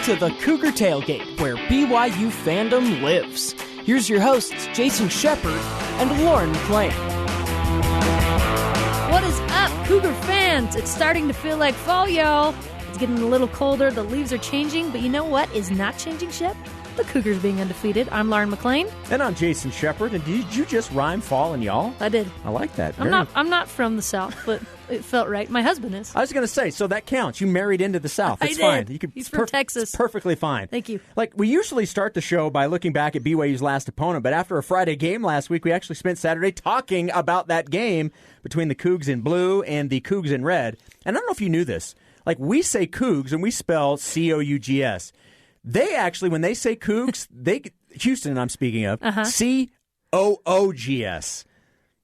to the Cougar Tailgate, where BYU fandom lives. Here's your hosts, Jason Shepard and Lauren McLean. What is up, Cougar fans? It's starting to feel like fall, y'all. It's getting a little colder, the leaves are changing, but you know what is not changing, Shep? The Cougars being undefeated. I'm Lauren McLean. And I'm Jason Shepard. And did you just rhyme fall and y'all? I did. I like that. I'm not from the South, but it felt right. My husband is. I was going to say, so that counts. You married into the South. It's fine. He's from Texas. It's perfectly fine. Thank you. Like, we usually start the show by looking back at BYU's last opponent, but after a Friday game last week, we actually spent Saturday talking about that game between the Cougs in blue and the Cougs in red. And I don't know if you knew this. Like, we say Cougs and we spell C-O-U-G-S. They actually, when they say Cougs, Houston, I'm speaking of, C-O-O-G-S.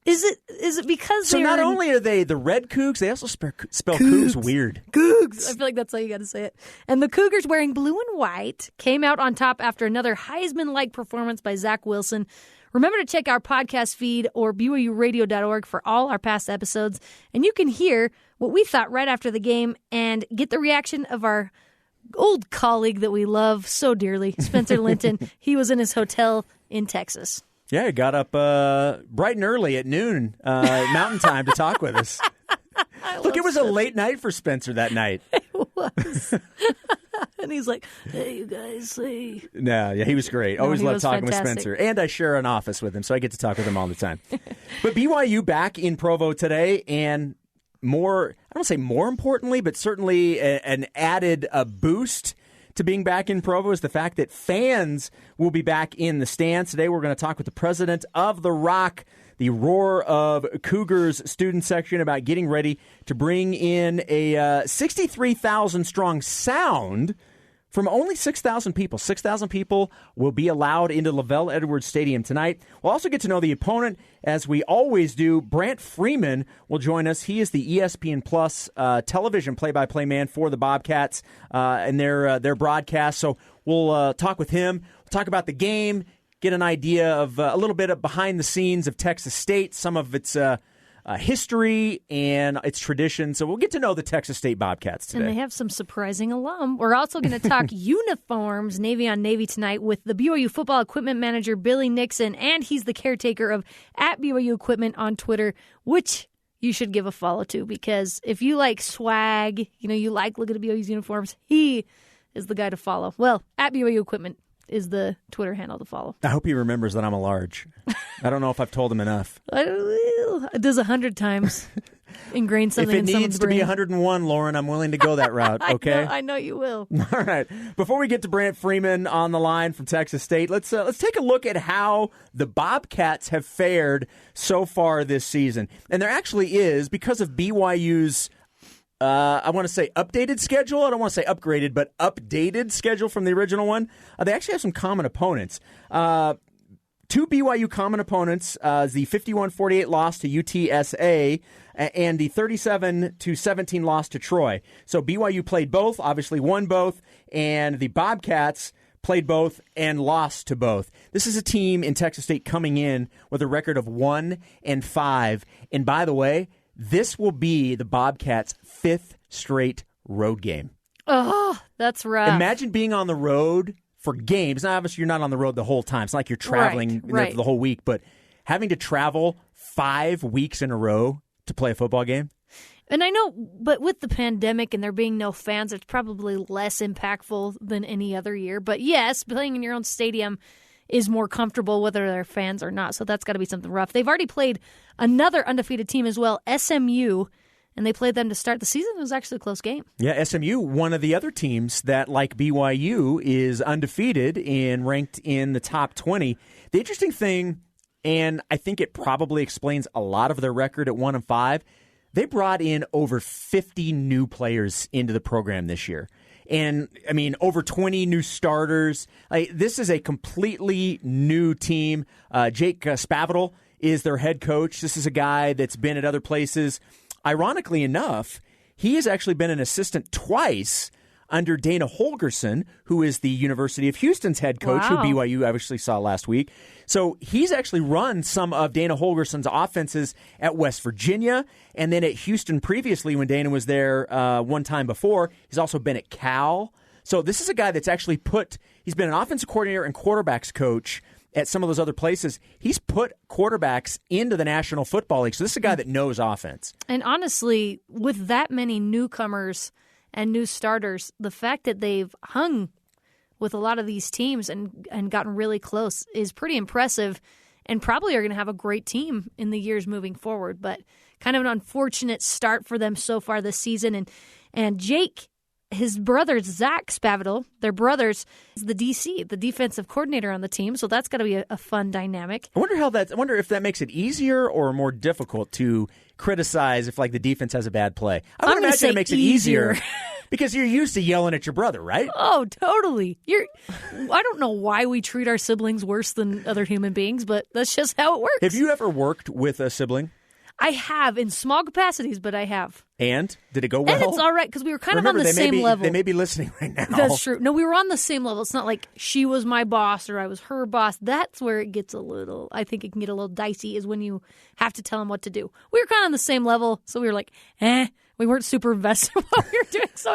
Is it because so not only are they the red Cougs, they also spell Cougs weird. Cougs. I feel like that's how you got to say it. And the Cougars, wearing blue and white, came out on top after another Heisman-like performance by Zach Wilson. Remember to check our podcast feed or BYUradio.org for all our past episodes, and you can hear what we thought right after the game and get the reaction of our old colleague that we love so dearly, Spencer Linton. He was in his hotel in Texas. Yeah, he got up bright and early at noon Mountain Time to talk with us. Look, it was a late night for Spencer that night. It was. And he's like, hey, you guys, hey. No, yeah, he was great. Always loved talking with Spencer. And I share an office with him, so I get to talk with him all the time. But BYU back in Provo today, and more, I don't say more importantly, but certainly an added boost to being back in Provo is the fact that fans will be back in the stands. Today we're going to talk with the president of the Rock, the Roar of Cougars student section, about getting ready to bring in a 63,000-strong sound from only 6,000 people. 6,000 people will be allowed into Lavelle Edwards Stadium tonight. We'll also get to know the opponent, as we always do. Brant Freeman will join us. He is the ESPN Plus television play-by-play man for the Bobcats and their broadcast. So we'll talk with him. We'll talk about the game, get an idea of a little bit of behind the scenes of Texas State, some of its history and its tradition. So we'll get to know the Texas State Bobcats today. And they have some surprising alum. We're also going to talk uniforms, Navy on Navy tonight, with the BYU football equipment manager, Billy Nixon, and he's the caretaker of @BYU Equipment on Twitter, which you should give a follow to, because if you like swag, you like looking at BYU's uniforms, he is the guy to follow. Well, @BYU Equipment is the Twitter handle to follow. I hope he remembers that I'm a large. I don't know if I've told him enough. It does 100 times ingrain something in someone's brain. If it needs to be 101, Lauren, I'm willing to go that route, okay? I know you will. All right. Before we get to Brant Freeman on the line from Texas State, let's take a look at how the Bobcats have fared so far this season. And there actually is, because of BYU's I want to say updated schedule. I don't want to say upgraded, but updated schedule from the original one. They actually have some common opponents. Two BYU common opponents, the 51-48 loss to UTSA and the 37-17 loss to Troy. So BYU played both, obviously won both, and the Bobcats played both and lost to both. This is a team in Texas State coming in with a record of 1-5. And by the way, this will be the Bobcats' 5th straight road game. Oh, that's rough. Imagine being on the road for games. Now, obviously, you're not on the road the whole time. It's not like you're traveling right. the whole week, but having to travel 5 weeks in a row to play a football game. And I know, but with the pandemic and there being no fans, it's probably less impactful than any other year. But yes, playing in your own stadium is more comfortable whether they're fans or not. So that's got to be something rough. They've already played another undefeated team as well, SMU, and they played them to start the season. It was actually a close game. Yeah, SMU, one of the other teams that, like BYU, is undefeated and ranked in the top 20. The interesting thing, and I think it probably explains a lot of their record at 1-5, they brought in over 50 new players into the program this year. And, I mean, over 20 new starters. This is a completely new team. Jake Spavital is their head coach. This is a guy that's been at other places. Ironically enough, he has actually been an assistant twice under Dana Holgerson, who is the University of Houston's head coach, who BYU obviously saw last week. So he's actually run some of Dana Holgerson's offenses at West Virginia, and then at Houston previously when Dana was there one time before. He's also been at Cal. So this is a guy that's actually he's been an offensive coordinator and quarterbacks coach at some of those other places. He's put quarterbacks into the National Football League. So this is a guy that knows offense. And honestly, with that many newcomers and new starters, the fact that they've hung with a lot of these teams and gotten really close is pretty impressive, and probably are going to have a great team in the years moving forward. But kind of an unfortunate start for them so far this season. And Jake, his brother, Zach Spavital, their brothers, is the DC, the defensive coordinator on the team. So that's got to be a fun dynamic. I wonder if that makes it easier or more difficult to criticize if the defense has a bad play. I would imagine it makes it easier because you're used to yelling at your brother, right? Oh, totally. I don't know why we treat our siblings worse than other human beings, but that's just how it works. Have you ever worked with a sibling? I have, in small capacities, but I have. And? Did it go well? And it's all right, because we were kind of on the same level. They may be listening right now. That's true. No, we were on the same level. It's not like she was my boss or I was her boss. That's where it gets I think it can get a little dicey, is when you have to tell them what to do. We were kind of on the same level, so we were like, we weren't super invested in what we were doing, so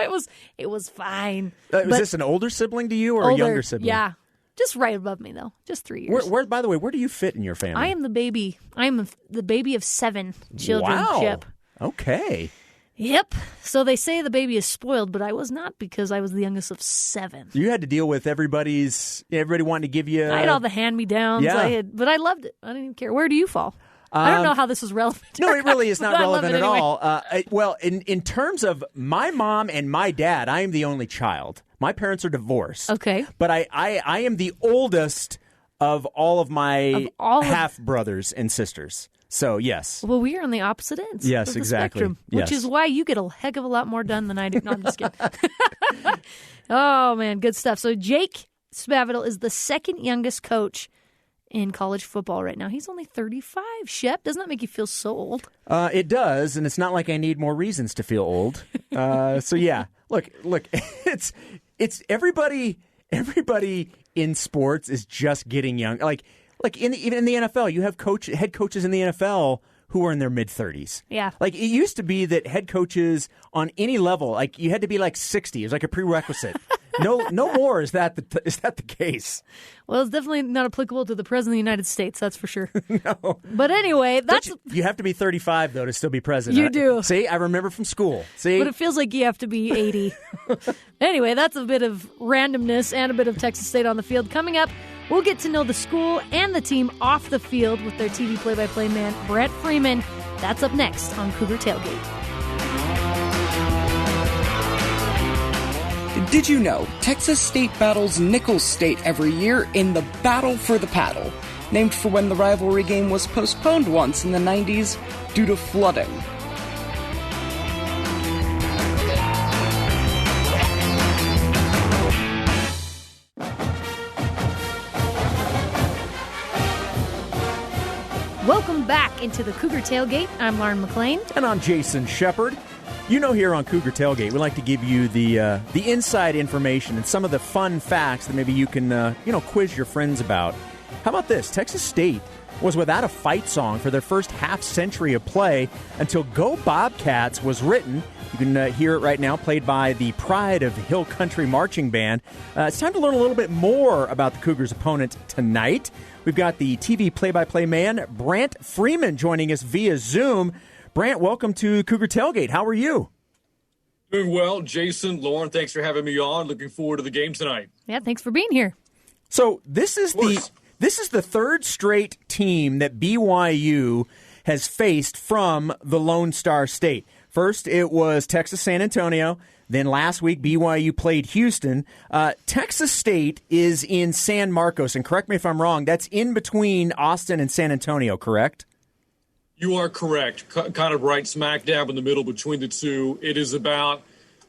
it was fine. Was this an older sibling to you or a younger sibling? Yeah. Just right above me, though. Just 3 years. By the way, where do you fit in your family? I am the baby. I am the baby of 7 children. Wow. Chip. Okay. Yep. So they say the baby is spoiled, but I was not, because I was the youngest of 7. You had to deal with everybody wanting to give you... I had all the hand-me-downs. Yeah. But I loved it. I didn't even care. Where do you fall? I don't know how this is relevant. No, it really is not relevant at anyway. all. In terms of my mom and my dad, I am the only child. My parents are divorced. Okay. But I am the oldest of all of my half-brothers and sisters. So, yes. Well, we are on the opposite ends. Yes, of the exactly. Spectrum, yes. Which is why you get a heck of a lot more done than I do. No, I'm just kidding. Oh, man, good stuff. So Jake Spavital is the second youngest coach in college football right now. He's only 35, Shep. Doesn't that make you feel so old? It does, and it's not like I need more reasons to feel old. So, yeah. Look, it's everybody in sports is just getting young. Even in the NFL, you have head coaches in the NFL who are in their mid-30s. Yeah. It used to be that head coaches on any level, you had to be 60. It was a prerequisite. No more is that the case. Well, it's definitely not applicable to the President of the United States, that's for sure. No. But anyway, you have to be 35, though, to still be president. You do. See, I remember from school. See? But it feels like you have to be 80. Anyway, that's a bit of randomness and a bit of Texas State on the field. Coming up, we'll get to know the school and the team off the field with their TV play-by-play man, Brent Freeman. That's up next on Cougar Tailgate. Did you know Texas State battles Nicholls State every year in the Battle for the Paddle, named for when the rivalry game was postponed once in the 90s due to flooding? Welcome back into the Cougar Tailgate. I'm Lauren McLean. And I'm Jason Shepard. Here on Cougar Tailgate, we like to give you the inside information and some of the fun facts that maybe you can quiz your friends about. How about this? Texas State was without a fight song for their first half century of play until Go Bobcats was written. You can hear it right now, played by the Pride of Hill Country Marching Band. It's time to learn a little bit more about the Cougars' opponent tonight. We've got the TV play-by-play man, Brent Freeman, joining us via Zoom. Brant, welcome to Cougar Tailgate. How are you? Doing well. Jason, Lauren, thanks for having me on. Looking forward to the game tonight. Yeah, thanks for being here. So this is the third straight team that BYU has faced from the Lone Star State. First, it was Texas San Antonio. Then last week, BYU played Houston. Texas State is in San Marcos, and correct me if I'm wrong, that's in between Austin and San Antonio, correct? You are correct. Kind of right smack dab in the middle between the two. It is about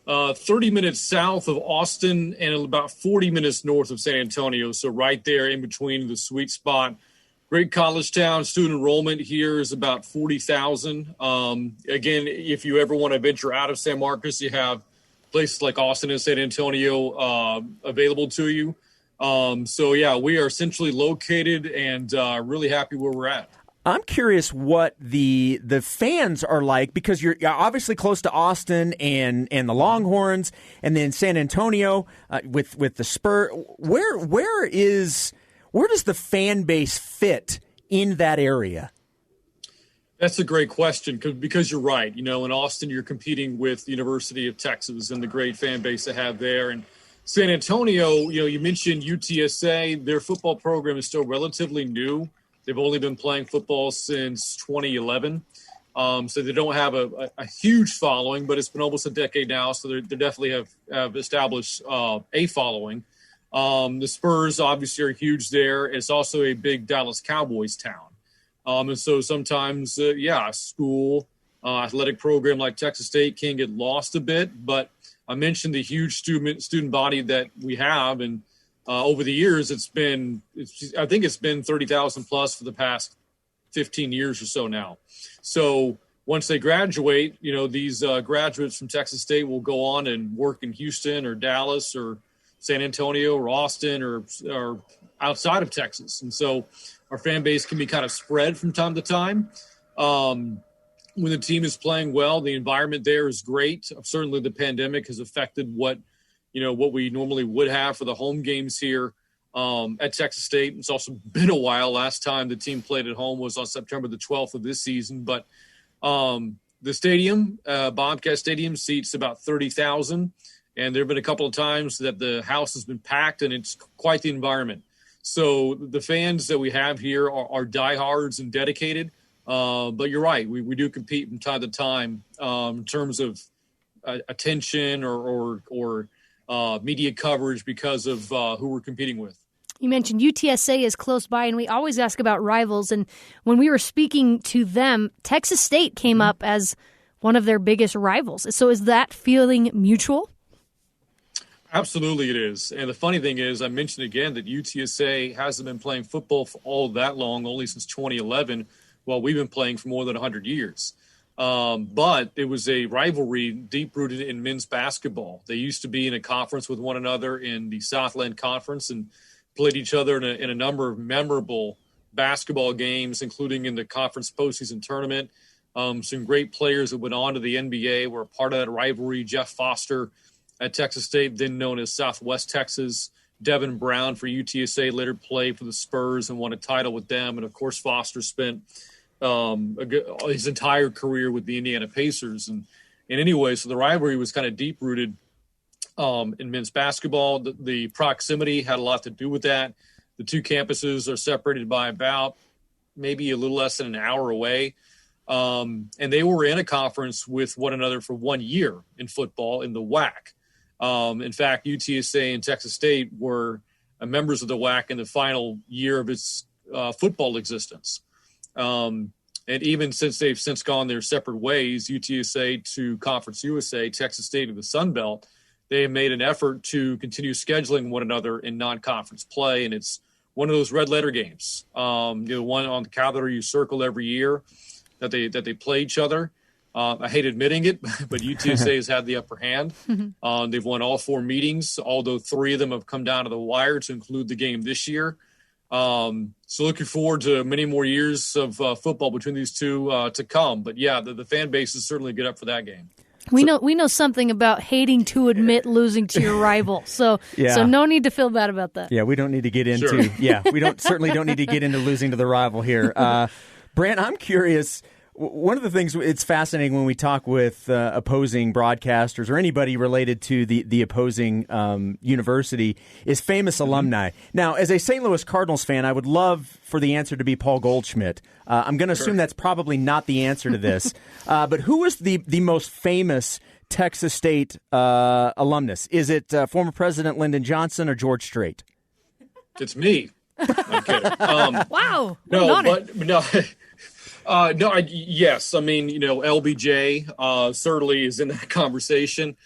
30 minutes south of Austin and about 40 minutes north of San Antonio. So right there in between, the sweet spot. Great college town. Student enrollment here is about 40,000. Again, if you ever want to venture out of San Marcos, you have places like Austin and San Antonio available to you. So, yeah, we are centrally located and really happy where we're at. I'm curious what the fans are like, because you're obviously close to Austin and the Longhorns, and then San Antonio with the Spurs. Where does the fan base fit in that area? That's a great question, because you're right. In Austin, you're competing with the University of Texas and the great fan base they have there. And San Antonio, you mentioned UTSA. Their football program is still relatively new. They've only been playing football since 2011. So they don't have a huge following, but it's been almost a decade now. So they definitely have established a following. The Spurs obviously are huge there. It's also a big Dallas Cowboys town. And so sometimes, a school athletic program like Texas State can get lost a bit. But I mentioned the huge student body that we have, and over the years, I think it's been 30,000 plus for the past 15 years or so now. So once they graduate, these graduates from Texas State will go on and work in Houston or Dallas or San Antonio or Austin or outside of Texas. And so our fan base can be kind of spread from time to time. When the team is playing well, the environment there is great. Certainly the pandemic has affected what we normally would have for the home games here at Texas State. It's also been a while. Last time the team played at home was on September the 12th of this season. But the stadium, Bobcat Stadium, seats about 30,000. And there have been a couple of times that the house has been packed, and it's quite the environment. So the fans that we have here are diehards and dedicated. But you're right. We do compete from time to time in terms of attention or media coverage because of who we're competing with. You mentioned UTSA is close by, and we always ask about rivals. And when we were speaking to them, Texas State came up as one of their biggest rivals. So is that feeling mutual? Absolutely it is. And the funny thing is, I mentioned again that UTSA hasn't been playing football for all that long, only since 2011, while we've been playing for more than 100 years. But it was a rivalry deep-rooted in men's basketball. They used to be in a conference with one another in the Southland Conference and played each other in a number of memorable basketball games, including in the conference postseason tournament. Some great players that went on to the NBA were a part of that rivalry. Jeff Foster at Texas State, then known as Southwest Texas. Devin Brown for UTSA later played for the Spurs and won a title with them. And, of course, Foster spent his entire career with the Indiana Pacers. And anyway, so the rivalry was kind of deep-rooted in men's basketball. The proximity had a lot to do with that. The two campuses are separated by about maybe a little less than an hour away. And they were in a conference with one another for 1 year in football in the WAC. In fact, UTSA and Texas State were members of the WAC in the final year of its football existence. And even since they've since gone their separate ways, UTSA to Conference USA, Texas State to the Sun Belt, they have made an effort to continue scheduling one another in non-conference play. And it's one of those red letter games, one on the calendar you circle every year that they play each other. I hate admitting it, but UTSA has had the upper hand. They've won all 4 meetings, although 3 of them have come down to the wire to include the game this year. So looking forward to many more years of football between these two to come. But, yeah, the fan base is certainly good up for that game. We know something about hating to admit losing to your rival, so no need to feel bad about that. Yeah, we don't need to get into certainly don't need to get into losing to the rival here. Brant, I'm curious. One of the things, it's fascinating when we talk with opposing broadcasters or anybody related to the opposing university is famous alumni. Now, as a St. Louis Cardinals fan, I would love for the answer to be Paul Goldschmidt. I'm going to assume that's probably not the answer to this. But who is the most famous Texas State alumnus? Is it former President Lyndon Johnson or George Strait? It's me. I'm kidding. Wow. Yes. I mean, LBJ certainly is in that conversation.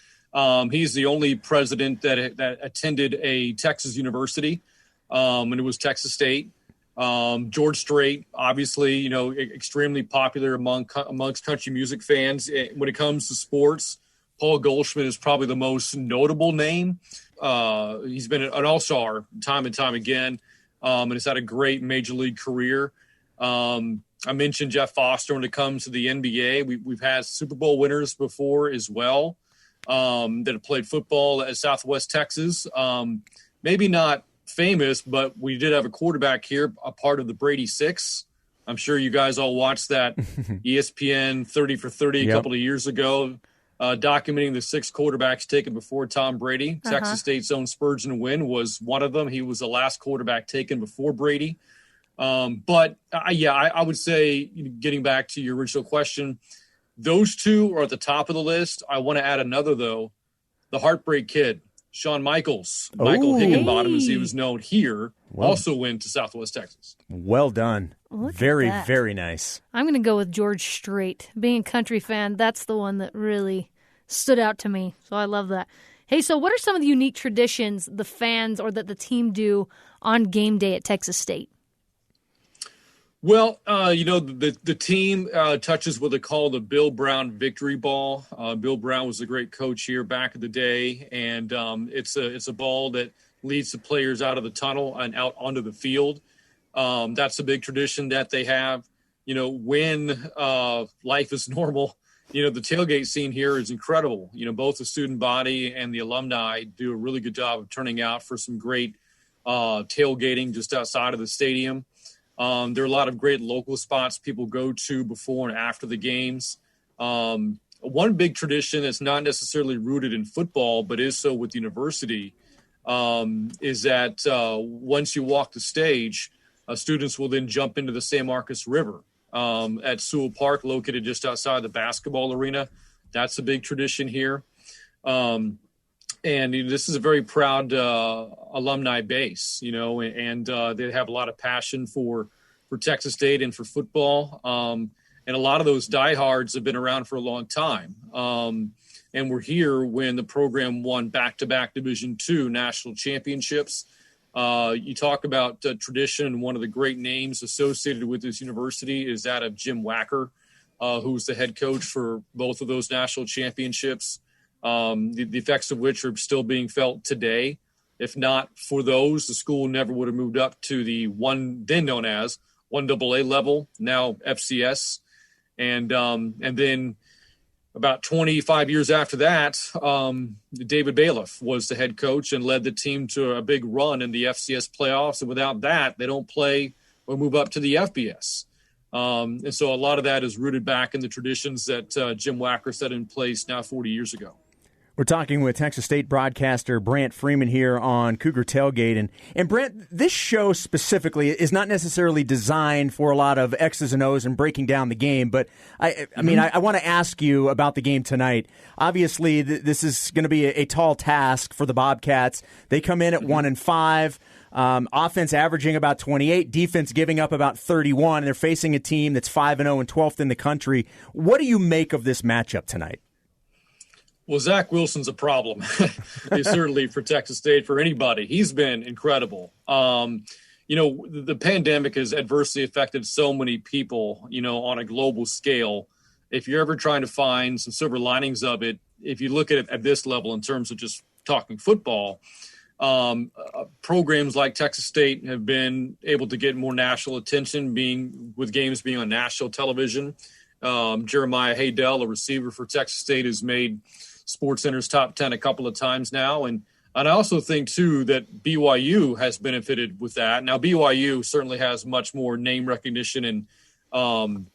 He's the only president that attended a Texas university, and it was Texas State. George Strait, obviously, extremely popular amongst country music fans. When it comes to sports, Paul Goldschmidt is probably the most notable name. He's been an all-star time and time again, and has had a great major league career. I mentioned Jeff Foster when it comes to the NBA. We've had Super Bowl winners before as well that have played football at Southwest Texas. Maybe not famous, but we did have a quarterback here, a part of the Brady Six. I'm sure you guys all watched that ESPN 30 for 30 a couple of years ago, documenting the 6 quarterbacks taken before Tom Brady. Texas State's own Spurgeon Wynn was one of them. He was the last quarterback taken before Brady. But I would say, getting back to your original question, those two are at the top of the list. I want to add another, though, the Heartbreak Kid. Shawn Michaels, Michael Higginbottom, as he was known here, also went to Southwest Texas. Well done. Very, very nice. I'm going to go with George Strait. Being a country fan, that's the one that really stood out to me. So I love that. Hey, so what are some of the unique traditions the fans or that the team do on game day at Texas State? Well, the team touches what they call the Bill Brown Victory Ball. Bill Brown was a great coach here back in the day, and it's a ball that leads the players out of the tunnel and out onto the field. That's a big tradition that they have. When life is normal, the tailgate scene here is incredible. Both the student body and the alumni do a really good job of turning out for some great tailgating just outside of the stadium. There are a lot of great local spots people go to before and after the games. One big tradition that's not necessarily rooted in football, but is so with the university, is that once you walk the stage, students will then jump into the San Marcos River at Sewell Park, located just outside the basketball arena. That's a big tradition here. And this is a very proud alumni base, and they have a lot of passion for Texas State and for football. And a lot of those diehards have been around for a long time. And we're here when the program won back-to-back Division II national championships. You talk about tradition, and one of the great names associated with this university is that of Jim Wacker, who was the head coach for both of those national championships. The effects of which are still being felt today. If not for those, the school never would have moved up to the then known as 1AA level, now FCS. And then about 25 years after that, David Bailiff was the head coach and led the team to a big run in the FCS playoffs. And without that, they don't play or move up to the FBS. And so a lot of that is rooted back in the traditions that Jim Wacker set in place now 40 years ago. We're talking with Texas State broadcaster Brant Freeman here on Cougar Tailgate. And Brant, this show specifically is not necessarily designed for a lot of X's and O's and breaking down the game. But, I want to ask you about the game tonight. Obviously, this is going to be a tall task for the Bobcats. They come in at 1-5. Offense averaging about 28, defense giving up about 31. And they're facing a team that's 5-0 and 12th in the country. What do you make of this matchup tonight? Well, Zach Wilson's a problem, certainly for Texas State, for anybody. He's been incredible. The pandemic has adversely affected so many people, on a global scale. If you're ever trying to find some silver linings of it, if you look at it at this level in terms of just talking football, programs like Texas State have been able to get more national attention, with games being on national television. Jeremiah Haydell, a receiver for Texas State, has made SportsCenter's top 10 a couple of times now. And I also think, too, that BYU has benefited with that. Now, BYU certainly has much more name recognition and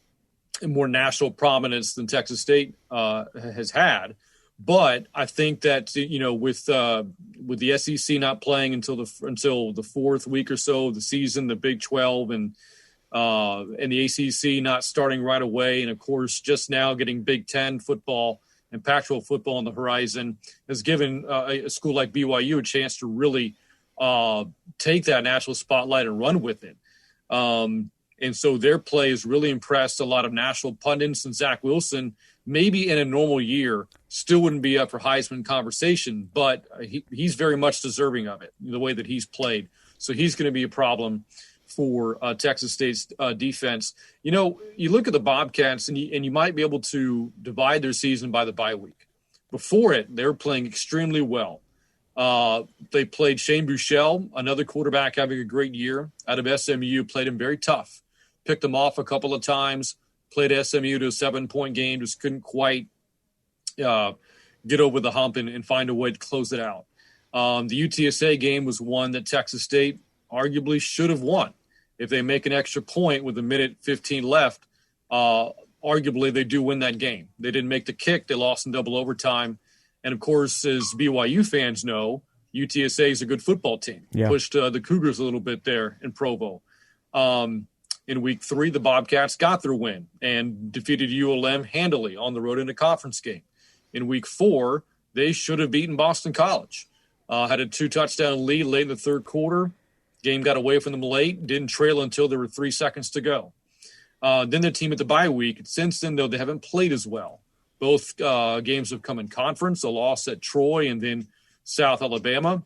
more national prominence than Texas State has had. But I think that, with the SEC not playing until the fourth week or so of the season, the Big 12 and the ACC not starting right away, and, of course, just now getting Big 10 football and Pac-12 football on the horizon, has given a school like BYU a chance to really take that national spotlight and run with it. And so their play has really impressed a lot of national pundits, and Zach Wilson, maybe in a normal year, still wouldn't be up for Heisman conversation, but he's very much deserving of it, the way that he's played. So he's going to be a problem for Texas State's defense. You look at the Bobcats, and you might be able to divide their season by the bye week. Before it, they were playing extremely well. They played Shane Buechele, another quarterback having a great year out of SMU, played him very tough. picked them off a couple of times, played SMU to a 7-point game, just couldn't quite get over the hump and find a way to close it out. The UTSA game was one that Texas State arguably should have won. If they make an extra point with 1:15 left, arguably they do win that game. They didn't make the kick. They lost in double overtime. And, of course, as BYU fans know, UTSA is a good football team. Yeah. Pushed the Cougars a little bit there in Provo. In week 3, the Bobcats got their win and defeated ULM handily on the road in a conference game. In week 4, they should have beaten Boston College. Had a 2-touchdown lead late in the third quarter. Game got away from them late. Didn't trail until there were 3 seconds to go. Then the team at the bye week. Since then, though, they haven't played as well. Both games have come in conference, a loss at Troy and then South Alabama.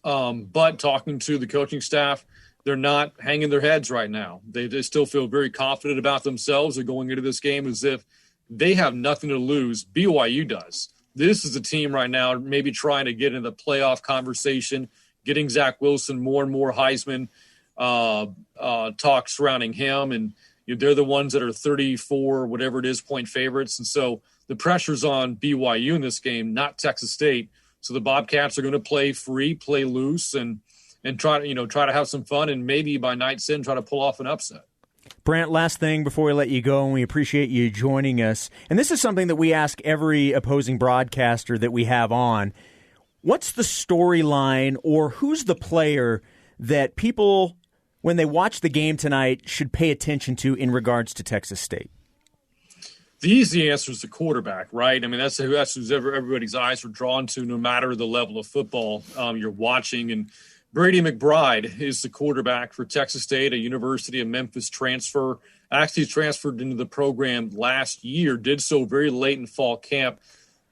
But talking to the coaching staff, they're not hanging their heads right now. They still feel very confident about themselves. They're going into this game as if they have nothing to lose. BYU does. This is a team right now maybe trying to get into the playoff conversation, getting Zach Wilson more and more Heisman talk surrounding him. And they're the ones that are 34, whatever it is, point favorites. And so the pressure's on BYU in this game, not Texas State. So the Bobcats are going to play free, play loose, and try to have some fun, and maybe by night's end try to pull off an upset. Brant, last thing before we let you go, and we appreciate you joining us. And this is something that we ask every opposing broadcaster that we have on. What's the storyline, or who's the player that people, when they watch the game tonight, should pay attention to in regards to Texas State? The easy answer is the quarterback, right? I mean, that's who everybody's eyes are drawn to, no matter the level of football you're watching. And Brady McBride is the quarterback for Texas State, a University of Memphis transfer. Actually transferred into the program last year, did so very late in fall camp.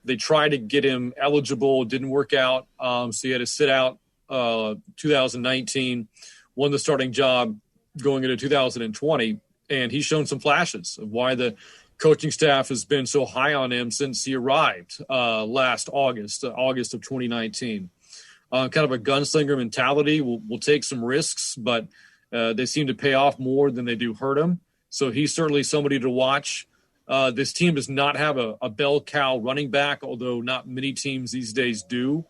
They tried to get him eligible, didn't work out, so he had to sit out 2019, won the starting job going into 2020, and he's shown some flashes of why the coaching staff has been so high on him since he arrived last August of 2019. Kind of a gunslinger mentality. Will take some risks, but they seem to pay off more than they do hurt him. So he's certainly somebody to watch. This team does not have a bell cow running back, although not many teams these days do.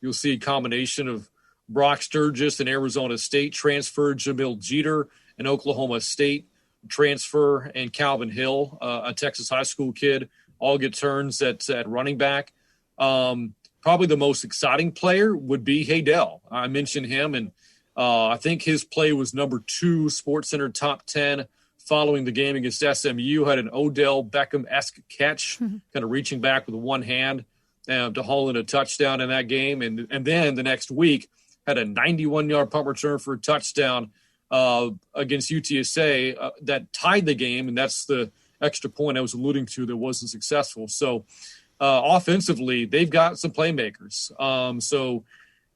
You'll see a combination of Brock Sturgis, an Arizona State transfer, Jamil Jeter, an Oklahoma State transfer, and Calvin Hill, a Texas high school kid, all get turns at running back. Probably the most exciting player would be Haydel. I mentioned him, and I think his play was number 2 SportsCenter top 10 following the game against SMU. Had an Odell Beckham-esque catch, kind of reaching back with one hand to haul in a touchdown in that game. And then the next week had a 91-yard punt return for a touchdown against UTSA that tied the game, and that's the extra point I was alluding to that wasn't successful. So offensively, they've got some playmakers.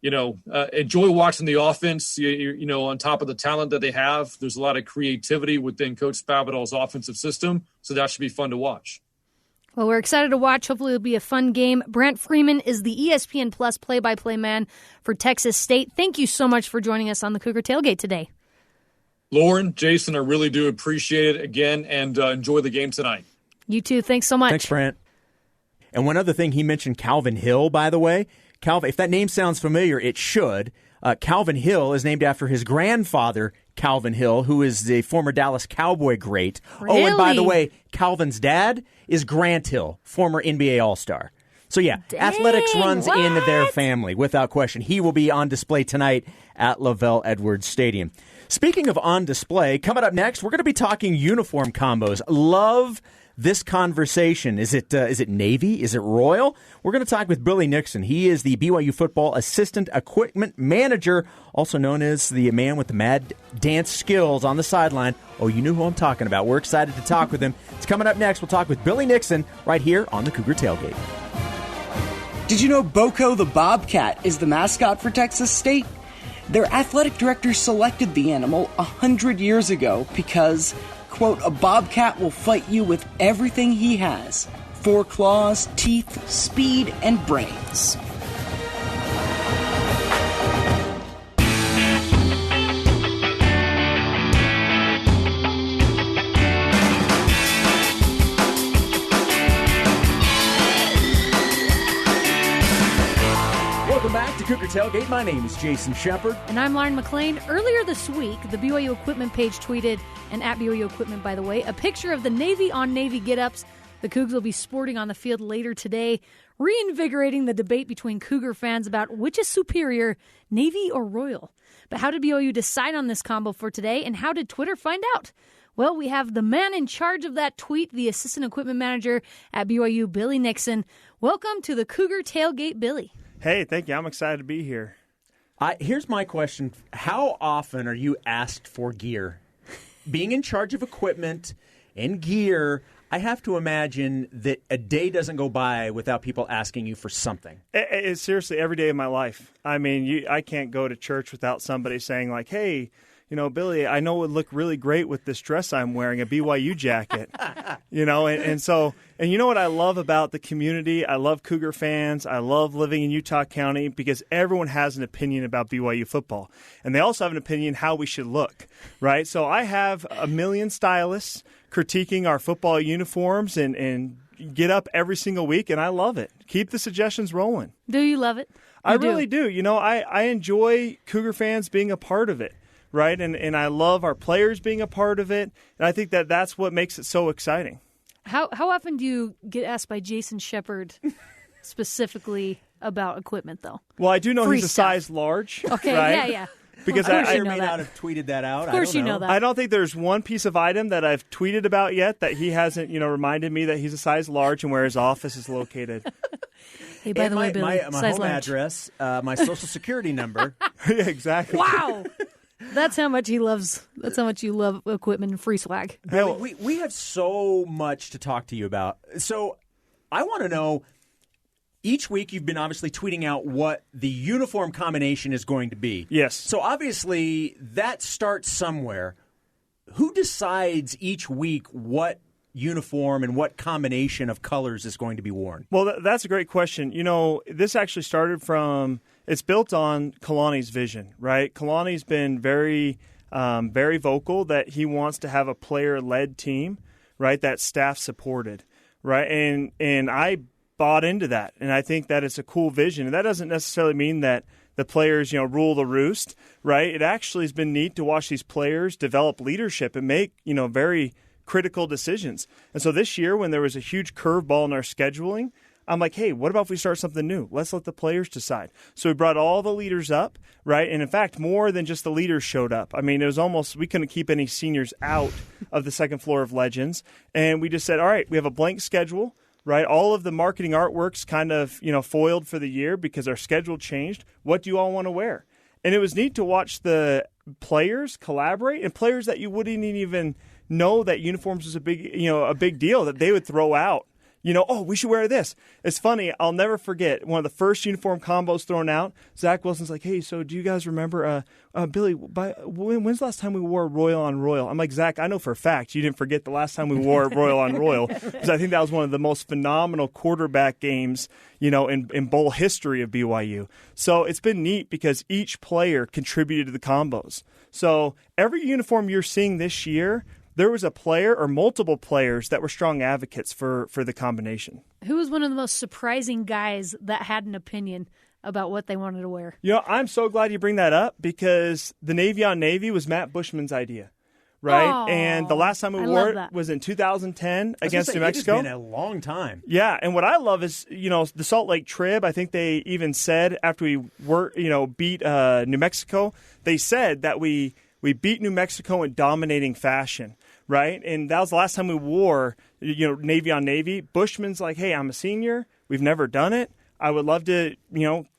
Enjoy watching the offense, on top of the talent that they have. There's a lot of creativity within Coach Spavital's offensive system, so that should be fun to watch. Well, we're excited to watch. Hopefully it'll be a fun game. Brant Freeman is the ESPN Plus play-by-play man for Texas State. Thank you so much for joining us on the Cougar Tailgate today. Lauren, Jason, I really do appreciate it again, and enjoy the game tonight. You too. Thanks so much. Thanks, Brant. And one other thing, he mentioned Calvin Hill, by the way. Calvin, if that name sounds familiar, it should. Calvin Hill is named after his grandfather, Calvin Hill, who is the former Dallas Cowboy great. Really? Oh, and by the way, Calvin's dad is Grant Hill, former NBA All-Star. So, yeah, Dang, athletics runs what? in their family, without question. He will be on display tonight at Lavelle Edwards Stadium. Speaking of on display, coming up next, we're going to be talking uniform combos. Love this conversation. Is it Navy? Is it Royal? We're going to talk with Billy Nixon. He is the BYU football assistant equipment manager, also known as the man with the mad dance skills on the sideline. Oh, you knew who I'm talking about. We're excited to talk with him. It's coming up next. We'll talk with Billy Nixon right here on the Cougar Tailgate. Did you know Boko the Bobcat is the mascot for Texas State? Their athletic director selected the animal 100 years ago because, quote, a bobcat will fight you with everything he has: 4 claws, teeth, speed, and brains. Tailgate. My name is Jason Shepard. And I'm Lauren McLean. Earlier this week, the BYU Equipment page tweeted, and at BYU Equipment, by the way, a picture of the Navy on Navy get-ups the Cougs will be sporting on the field later today, reinvigorating the debate between Cougar fans about which is superior, Navy or Royal. But how did BYU decide on this combo for today, and how did Twitter find out? Well, we have the man in charge of that tweet, the assistant equipment manager at BYU, Billy Nixon. Welcome to the Cougar Tailgate, Billy. Hey, thank you. I'm excited to be here. Here's my question. How often are you asked for gear? Being in charge of equipment and gear, I have to imagine that a day doesn't go by without people asking you for something. It's seriously every day of my life. I mean, I can't go to church without somebody saying like, hey, Billy, I know it would look really great with this dress I'm wearing, a BYU jacket, and you know what I love about the community? I love Cougar fans. I love living in Utah County because everyone has an opinion about BYU football. And they also have an opinion how we should look, right? So I have a million stylists critiquing our football uniforms and get up every single week, and I love it. Keep the suggestions rolling. Do you love it? I really do. I enjoy Cougar fans being a part of it. Right, and I love our players being a part of it, and I think that's what makes it so exciting. How often do you get asked by Jason Shepard specifically about equipment, though? Well, I do know he's a size large. Okay, right? yeah. Because I may not have tweeted that out. Of course you know that. I don't think there's one piece of item that I've tweeted about yet that he hasn't, reminded me that he's a size large and where his office is located. Hey, by the way, Billy, my home address, my social security number. Yeah, exactly. Wow. That's how much he loves. That's how much you love equipment and free swag. Billy, we have so much to talk to you about. So I want to know, each week you've been obviously tweeting out what the uniform combination is going to be. Yes. So obviously that starts somewhere. Who decides each week what uniform and what combination of colors is going to be worn? Well, that's a great question. This actually started from... It's built on Kalani's vision, right? Kalani's been very, very vocal that he wants to have a player-led team, right? That's staff-supported, right? And I bought into that, and I think that it's a cool vision. And that doesn't necessarily mean that the players, rule the roost, right? It actually has been neat to watch these players develop leadership and make, very critical decisions. And so this year, when there was a huge curveball in our scheduling, I'm like, hey, what about if we start something new? Let's let the players decide. So we brought all the leaders up, right? And in fact, more than just the leaders showed up. I mean, it was almost, we couldn't keep any seniors out of the second floor of Legends. And we just said, all right, we have a blank schedule, right? All of the marketing artwork's kind of, foiled for the year because our schedule changed. What do you all want to wear? And it was neat to watch the players collaborate, and players that you wouldn't even know that uniforms was a big deal, that they would throw out. We should wear this. It's funny. I'll never forget one of the first uniform combos thrown out. Zach Wilson's like, hey, so do you guys remember, Billy, when's the last time we wore Royal on Royal? I'm like, Zach, I know for a fact you didn't forget the last time we wore Royal on Royal, because I think that was one of the most phenomenal quarterback games, in bowl history of BYU. So it's been neat because each player contributed to the combos. So every uniform you're seeing this year, there was a player or multiple players that were strong advocates for the combination. Who was one of the most surprising guys that had an opinion about what they wanted to wear? I'm so glad you bring that up because the Navy on Navy was Matt Bushman's idea, right? And the last time we wore it was in 2010 against New Mexico. It's been a long time. Yeah, and what I love is, the Salt Lake Trib, I think they even said after we beat New Mexico, they said that we beat New Mexico in dominating fashion. Right, and that was the last time we wore, Navy on Navy. Bushman's like, hey, I'm a senior. We've never done it. I would love to,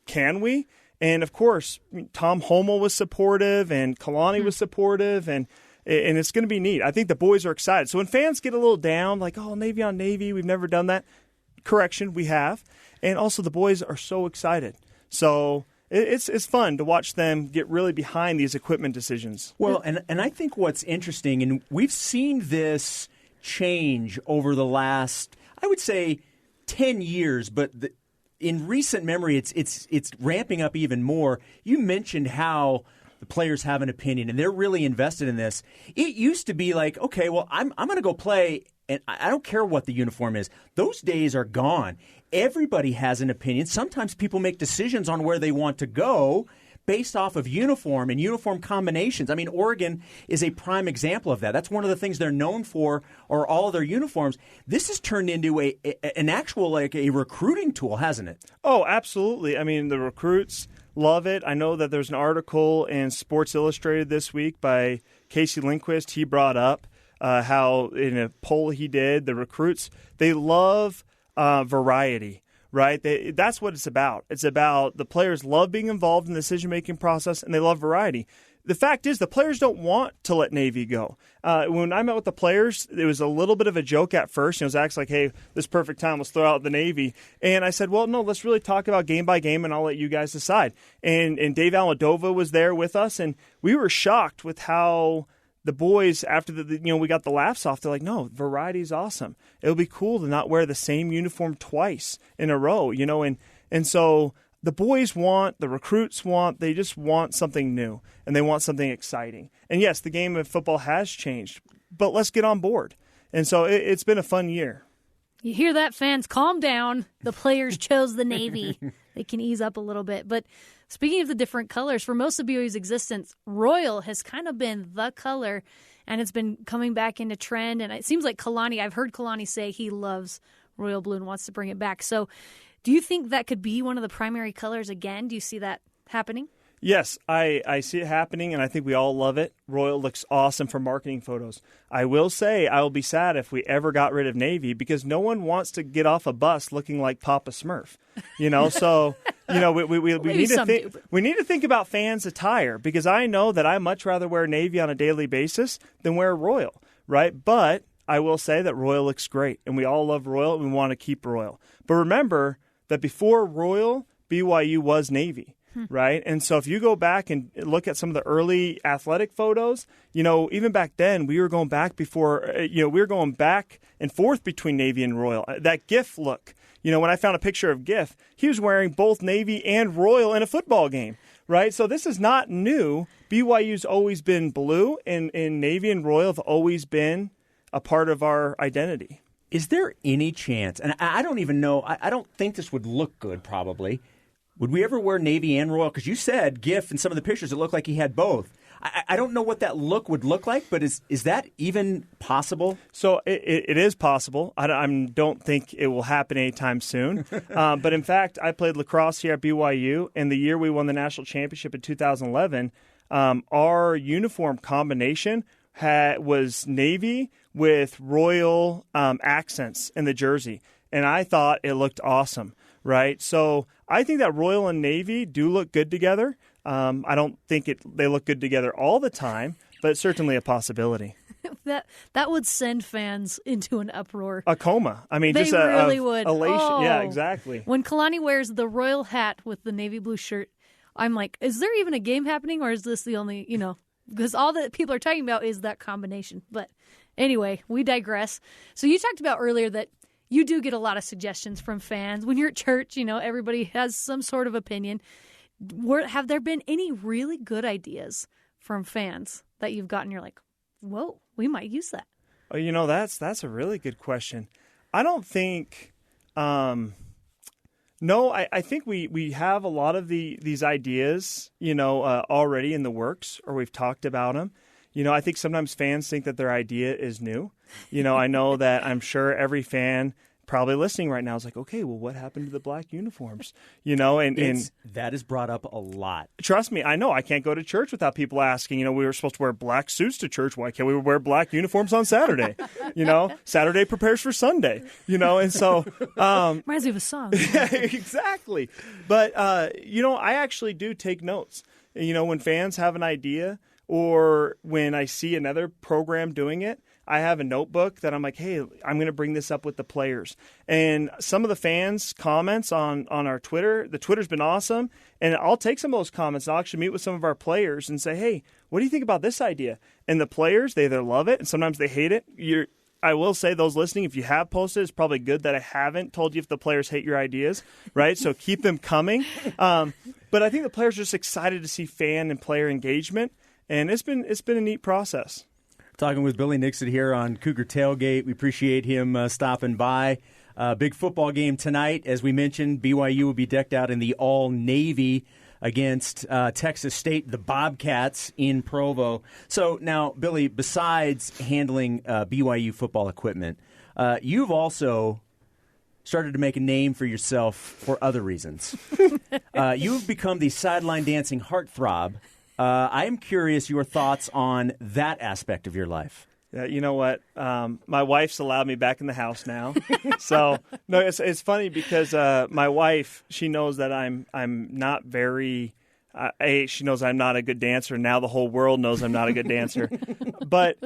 can we? And, of course, Tom Hommel was supportive and Kalani was supportive, and it's going to be neat. I think the boys are excited. So when fans get a little down, like, oh, Navy on Navy, we've never done that. Correction, we have. And also the boys are so excited. So it's fun to watch them get really behind these equipment decisions. Well, and I think what's interesting, and we've seen this change over the last, I would say, 10 years, but in recent memory, it's ramping up even more. You mentioned how the players have an opinion, and they're really invested in this. It used to be like, okay, well, I'm going to go play, and I don't care what the uniform is. Those days are gone. Everybody has an opinion. Sometimes people make decisions on where they want to go based off of uniform and uniform combinations. I mean, Oregon is a prime example of that. That's one of the things they're known for, or all of their uniforms. This has turned into an actual, like, a recruiting tool, hasn't it? Oh, absolutely. I mean, the recruits love it. I know that there's an article in Sports Illustrated this week by Casey Lindquist. He brought up how in a poll he did, the recruits, they love variety, right? That's what it's about. It's about the players love being involved in the decision-making process, and they love variety. The fact is the players don't want to let Navy go. When I met with the players, it was a little bit of a joke at first. Zach's like, hey, this perfect time, let's throw out the Navy. And I said, well, no, let's really talk about game by game, and I'll let you guys decide. And Dave Almadova was there with us, and we were shocked with how the boys, after we got the laughs off, they're like, no, variety is awesome. It'll be cool to not wear the same uniform twice in a row, and so the boys the recruits they just want something new, and they want something exciting. And yes, the game of football has changed, but let's get on board. And so it's been a fun year. You hear that, fans? Calm down. The players chose the Navy. They can ease up a little bit. But speaking of the different colors, for most of BYU's existence, Royal has kind of been the color, and it's been coming back into trend. And it seems like I've heard Kalani say he loves Royal Blue and wants to bring it back. So do you think that could be one of the primary colors again? Do you see that happening? Yes, I see it happening, and I think we all love it. Royal looks awesome for marketing photos. I will say I will be sad if we ever got rid of Navy, because no one wants to get off a bus looking like Papa Smurf. So we need to think about fans' attire, because I know that I much rather wear Navy on a daily basis than wear Royal, right? But I will say that Royal looks great, and we all love Royal, and we want to keep Royal. But remember that before Royal, BYU was Navy. Right. And so if you go back and look at some of the early athletic photos, even back then we were going back we were going back and forth between Navy and Royal. That GIF look, when I found a picture of GIF, he was wearing both Navy and Royal in a football game. Right. So this is not new. BYU's always been blue, and Navy and Royal have always been a part of our identity. Is there any chance, and I don't even know, I don't think this would look good probably, would we ever wear Navy and Royal? Because you said GIF in some of the pictures, it looked like he had both. I don't know what that look would look like, but is that even possible? So it is possible. I don't think it will happen anytime soon. But in fact, I played lacrosse here at BYU, and the year we won the national championship in 2011, our uniform combination was Navy with Royal accents in the jersey, and I thought it looked awesome. Right, so I think that Royal and Navy do look good together. I don't think they look good together all the time, but it's certainly a possibility. That would send fans into an uproar. A coma. I mean, they just really would. Elation. Oh. Yeah, exactly. When Kalani wears the Royal hat with the navy blue shirt, I'm like, is there even a game happening, or is this the only, because all that people are talking about is that combination. But anyway, we digress. So you talked about earlier that you do get a lot of suggestions from fans. When you're at church, everybody has some sort of opinion. Have there been any really good ideas from fans that you've gotten? You're like, whoa, we might use that. Oh, that's a really good question. I don't think no, I think we have a lot of these ideas, already in the works, or we've talked about them. I think sometimes fans think that their idea is new. I know that I'm sure every fan probably listening right now is like, okay, well, what happened to the black uniforms? And that is brought up a lot. Trust me, I know. I can't go to church without people asking, we were supposed to wear black suits to church. Why can't we wear black uniforms on Saturday? Saturday prepares for Sunday, and so. Reminds me of a song. Yeah, exactly. But, I actually do take notes. When fans have an idea, or when I see another program doing it, I have a notebook that I'm like, hey, I'm going to bring this up with the players. And some of the fans' comments on our Twitter, the Twitter's been awesome. And I'll take some of those comments. I'll actually meet with some of our players and say, hey, what do you think about this idea? And the players, they either love it and sometimes they hate it. I will say, those listening, if you have posted, it's probably good that I haven't told you if the players hate your ideas, right? So keep them coming. But I think the players are just excited to see fan and player engagement. And it's been a neat process. Talking with Billy Nixon here on Cougar Tailgate. We appreciate him stopping by. Big football game tonight. As we mentioned, BYU will be decked out in the all-Navy against Texas State, the Bobcats in Provo. So now, Billy, besides handling BYU football equipment, you've also started to make a name for yourself for other reasons. You've become the sideline dancing heartthrob. I am curious your thoughts on that aspect of your life. Yeah, you know what? My wife's allowed me back in the house now. So no, it's funny because my wife, she knows that I'm not very. She knows I'm not a good dancer. Now the whole world knows I'm not a good dancer. But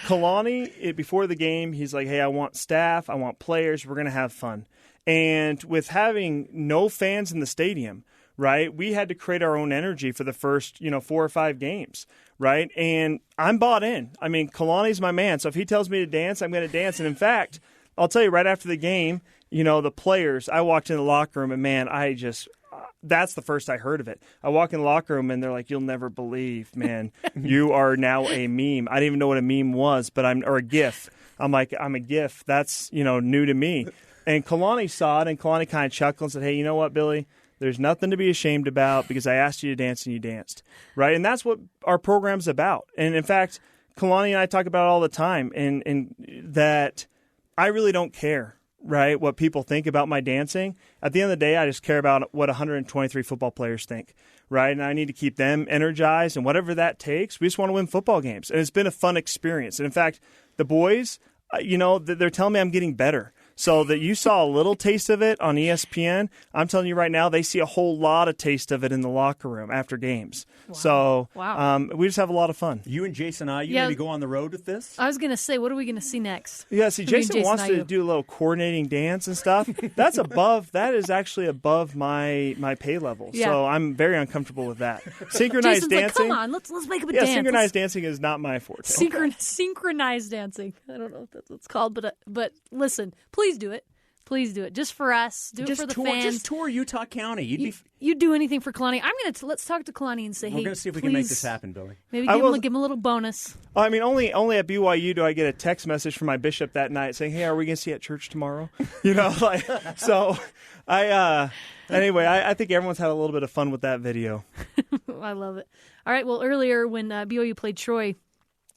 Kalani, before the game, he's like, "Hey, I want staff, I want players. We're gonna have fun." And with having no fans in the stadium, right, we had to create our own energy for the first 4 or 5 games. Right, and I'm bought in. I mean, Kalani's my man, so if he tells me to dance, I'm going to dance. And in fact, I'll tell you right after the game, the players, I walked in the locker room, and man, that's the first I heard of it. I walk in the locker room, and they're like, "You'll never believe, man, you are now a meme." I didn't even know what a meme was, or a GIF. I'm like, I'm a GIF. That's new to me. And Kalani saw it, and Kalani kind of chuckled and said, "Hey, you know what, Billy? There's nothing to be ashamed about because I asked you to dance and you danced," right? And that's what our program's about. And in fact, Kalani and I talk about it all the time, and that I really don't care, right, what people think about my dancing. At the end of the day, I just care about what 123 football players think, right? And I need to keep them energized, and whatever that takes, we just want to win football games. And it's been a fun experience. And in fact, the boys, they're telling me I'm getting better. So that you saw a little taste of it on ESPN, I'm telling you right now, they see a whole lot of taste of it in the locker room after games. Wow. So we just have a lot lot of fun. You and Jason going to go on the road with this? I was going to say, what are we going to see next? Yeah, see, Jason wants to do a little coordinating dance and stuff. That is actually above my pay level. Yeah. So I'm very uncomfortable with that. Synchronized Jason's dancing. Like, come on, let's make up a dance. Synchronized dancing is not my forte. Synchronized dancing. I don't know if that's what it's called, but listen, please do it. Please do it. Just for us. Do it for the fans. Just tour Utah County. You'd do anything for Kalani. Let's talk to Kalani and say, hey, we're going to see if we can make this happen, Billy. Maybe give him a little bonus. I mean, only at BYU do I get a text message from my bishop that night saying, hey, are we going to see you at church tomorrow? So anyway, I think everyone's had a little bit of fun with that video. I love it. All right. Well, earlier when BYU played Troy,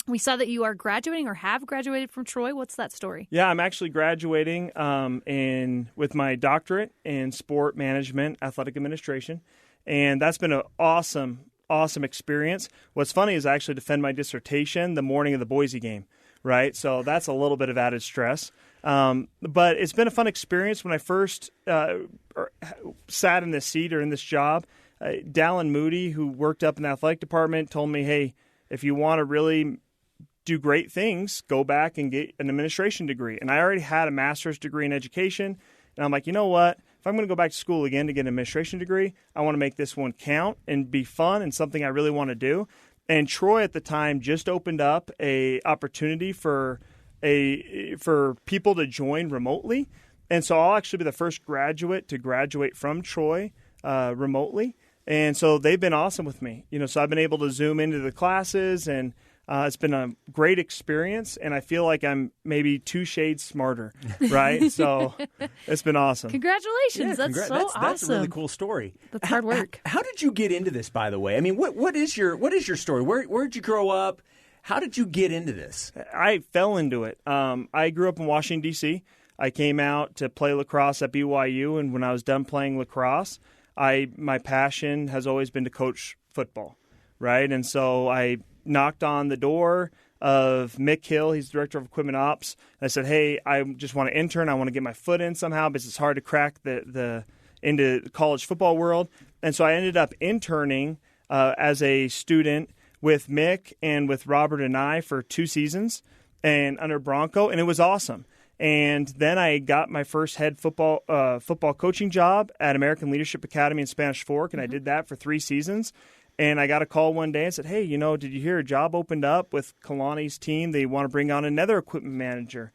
we saw that you are graduating or have graduated from Troy. What's that story? Yeah, I'm actually graduating with my doctorate in sport management, athletic administration, and that's been an awesome experience. What's funny is I actually defend my dissertation the morning of the Boise game, right? So that's a little bit of added stress. But it's been a fun experience. When I first sat in this seat or in this job, Dallin Moody, who worked up in the athletic department, told me, hey, if you want to really do great things, go back and get an administration degree. And I already had a master's degree in education. And I'm like, you know what? If I'm going to go back to school again to get an administration degree, I want to make this one count and be fun and something I really want to do. And Troy at the time just opened up a opportunity for people to join remotely. And so I'll actually be the first graduate to graduate from Troy remotely. And so they've been awesome with me. So I've been able to Zoom into the classes, and it's been a great experience, and I feel like I'm maybe 2 shades smarter, right? So it's been awesome. Congratulations. That's so awesome. That's a really cool story. That's hard work. How did you get into this, by the way? I mean, what is your story? Where did you grow up? How did you get into this? I fell into it. I grew up in Washington, D.C. I came out to play lacrosse at BYU, and when I was done playing lacrosse, my passion has always been to coach football, right? And so I knocked on the door of Mick Hill. He's director of equipment ops. And I said, hey, I just want to intern. I want to get my foot in somehow because it's hard to crack the into the college football world. And so I ended up interning as a student with Mick and with Robert and I for 2 seasons and under Bronco, and it was awesome. And then I got my first head football coaching job at American Leadership Academy in Spanish Fork, and I did that for 3 seasons. And I got a call one day and said, hey, did you hear a job opened up with Kalani's team? They want to bring on another equipment manager.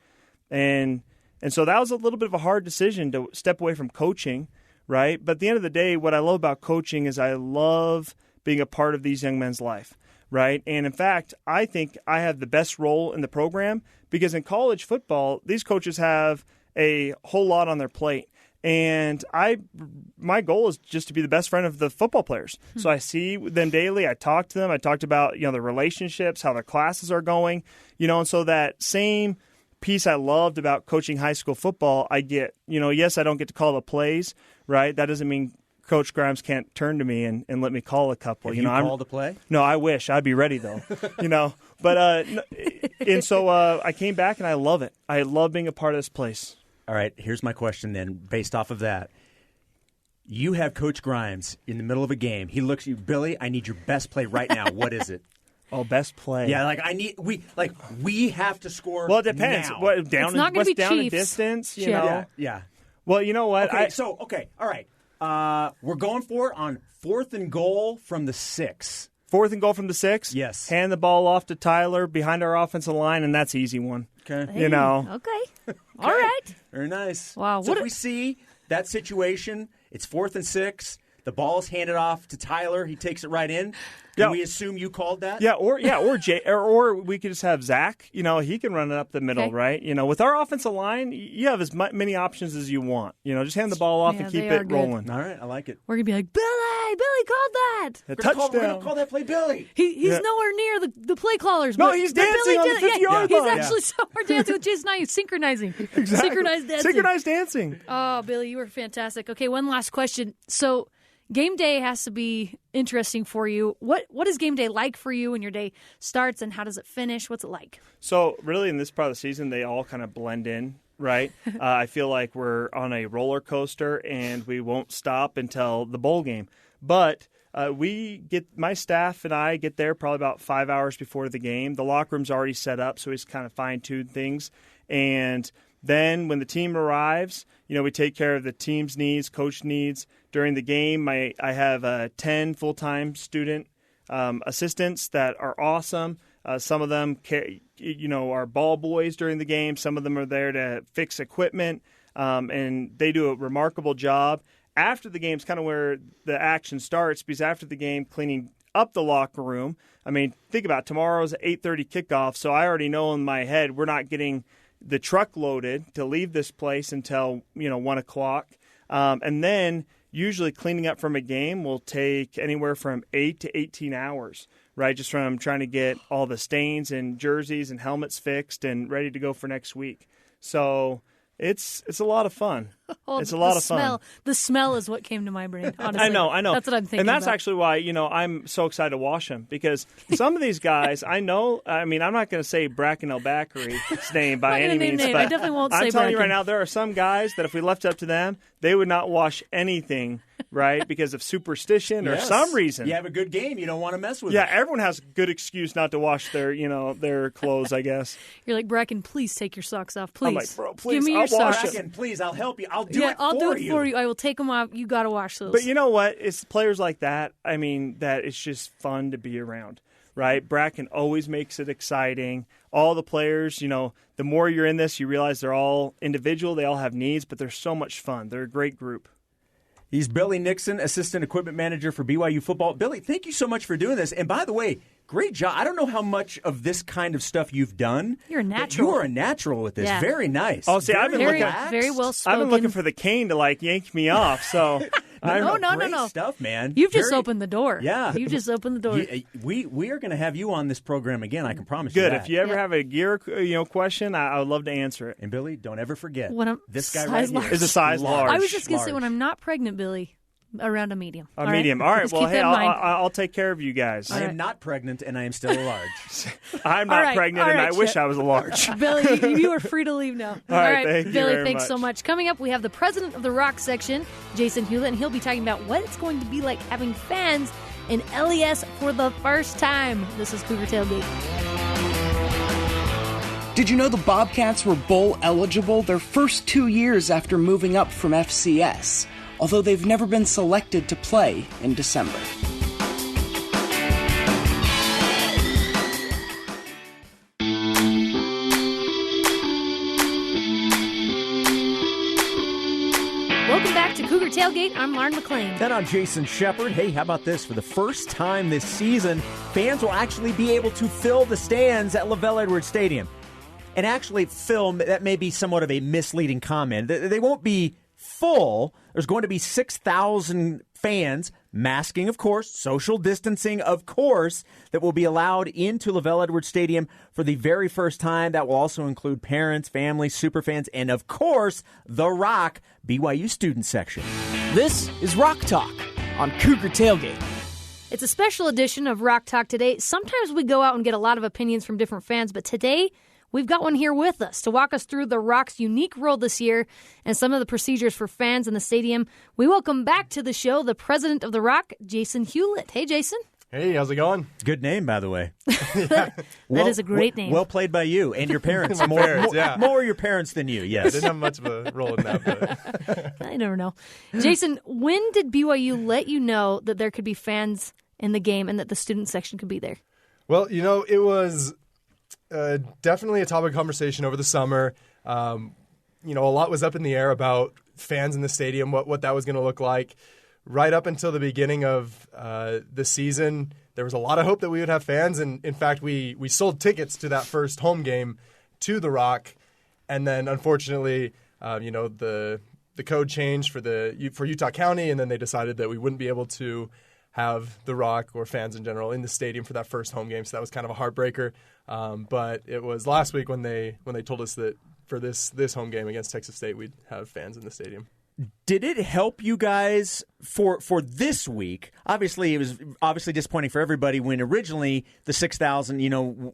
And so that was a little bit of a hard decision to step away from coaching, right? But at the end of the day, what I love about coaching is I love being a part of these young men's life, right? And in fact, I think I have the best role in the program because in college football, these coaches have a whole lot on their plate. And my goal is just to be the best friend of the football players. So I see them daily. I talk to them. I talked about, the relationships, how their classes are going, and so that same piece I loved about coaching high school football, I get. Yes, I don't get to call the plays, right? That doesn't mean Coach Grimes can't turn to me and let me call a couple. Have you called a play? No, I wish. I'd be ready, though. But and so I came back, and I love it. I love being a part of this place. All right, here's my question then, based off of that. You have Coach Grimes in the middle of a game. He looks at you, Billy, I need your best play right now. What is it? Oh, best play. Yeah, we have to score. Well, it depends. Now. What down it's not what's be down in Chiefs. distance, Yeah. Well, you know what? Okay, all right. We're going for it on 4th and goal from the 6. 4th and goal from the 6? Yes. Hand the ball off to Tyler behind our offensive line, and that's an easy one. Okay. Hey, okay. All right. Very nice. Wow. So if we see that situation, it's 4th and 6. The ball is handed off to Tyler. He takes it right in. Can we assume you called that? Yeah, or we could just have Zach. He can run it up the middle, right? With our offensive line, you have as many options as you want. Just hand the ball off and keep it rolling. All right, I like it. We're gonna be like, Billy called that. A We're touchdown. gonna call that play Billy. He's nowhere near the play callers. No, but he's Billy dancing on the did it. 50-yard He's line. actually somewhere dancing with Jason Nye, synchronizing. Exactly. Synchronized dancing. Synchronized dancing. Oh, Billy, you were fantastic. Okay, one last question. So, game day has to be interesting for you. What is game day like for you when your day starts, and how does it finish? What's it like? So, really, in this part of the season, they all kind of blend in, right? I feel like we're on a roller coaster, and we won't stop until the bowl game. But my staff and I get there probably about 5 hours before the game. The locker room's already set up, so we just kind of fine-tune things. And then when the team arrives, we take care of the team's needs, coach needs. During the game, I have 10 full-time student assistants that are awesome. Some of them, are ball boys during the game. Some of them are there to fix equipment, and they do a remarkable job. After the game is kind of where the action starts, because after the game, cleaning up the locker room. I mean, think about it. Tomorrow's 8:30 kickoff, so I already know in my head we're not getting the truck loaded to leave this place until 1 o'clock, and then usually cleaning up from a game will take anywhere from 8 to 18 hours, right? Just from trying to get all the stains and jerseys and helmets fixed and ready to go for next week. So it's a lot of fun. It's a lot of fun. The smell is what came to my brain, honestly. I know. That's what I'm thinking And that's about. actually why, I'm so excited to watch them, because some of these guys, I'm not going to say Bracken El-Bakri's name by any means, but I definitely won't say I'm telling you right Bracken. now, there are some guys that if we left it up to them, they would not wash anything, right, because of superstition or some reason. You have a good game, you don't want to mess with Yeah, it. everyone has a good excuse not to wash their clothes, I guess. You're like, Bracken, please take your socks off, please. I'm like, bro, please, Give me I'll your wash socks. it. Bracken, please, I'll help you. I'll do it I'll do for it for you. I will take them off. You got to wash those. But you know what? It's players like that, that it's just fun to be around, right? Bracken always makes it exciting. All the players, the more you're in this, you realize they're all individual. They all have needs, but they're so much fun. They're a great group. He's Billy Nixon, Assistant Equipment Manager for BYU Football. Billy, thank you so much for doing this. And by the way, great job. I don't know how much of this kind of stuff you've done. You're a natural. You are a natural with this. Yeah. Very nice. Oh, see, I've been very, looking. very well spoken. I've been looking for the cane to yank me off. So No. Stuff, man. You've just opened the door. Yeah. You just opened the door. We are going to have you on this program again. I can promise you Good. that. If you ever have a gear question, I would love to answer it. And Billy, don't ever forget, When I'm this guy size right here large. Is a size large. I was just going to say, Large. when I'm not pregnant, Billy, around a medium. A medium. All right. Just Well, keep hey, that in mind. I'll take care of you guys. I am not pregnant, and I am still a large. I'm All not right, pregnant, all and right, I wish Chip. I was a large. Billy, you are free to leave now. All right, thank you Billy, very thanks much. so much. Coming up, we have the president of the rock section, Jason Hewlett, and he'll be talking about what it's going to be like having fans in LES for the first time. This is Cougar Tailgate. Did you know the Bobcats were bowl eligible their first 2 years after moving up from FCS, although they've never been selected to play in December? Welcome back to to Cougar Tailgate. I'm Lauren McLean. And I'm Jason Shepard. Hey, how about this? For the first time this season, fans will actually be able to fill the stands at LaVell Edwards Stadium. And actually film, that may be somewhat of a misleading comment. They won't be full. There's going to be 6,000 fans, masking, of course, social distancing, of course, that will be allowed into LaVell Edwards Stadium for the very first time. That will also include parents, families, superfans, and, of course, The Rock, BYU student section. This is Rock Talk on Cougar Tailgate. It's a special edition of Rock Talk today. Sometimes we go out and get a lot of opinions from different fans, but today we've got one here with us to walk us through The Rock's unique role this year and some of the procedures for fans in the stadium. We welcome back to the show the president of The Rock, Jason Hewlett. Hey, Jason. Hey, how's it going? Good name, by the way. That is a great name. Well played by you and your parents. Yeah. More your parents than you, yes. I didn't have much of a role in that, but I never know. Jason, when did BYU let you know that there could be fans in the game and that the student section could be there? well, it was definitely a topic of conversation over the summer. A lot was up in the air about fans in the stadium, what that was going to look like. Right up until the beginning of the season, there was a lot of hope that we would have fans. And in fact, we sold tickets to that first home game to The Rock. And then unfortunately, the code changed for Utah County. And then they decided that we wouldn't be able to have The Rock or fans in general in the stadium for that first home game. So that was kind of a heartbreaker. But it was last week when they told us that for this home game against Texas State, we'd have fans in the stadium. Did it help you guys for this week? Obviously, it was disappointing for everybody when originally the 6,000,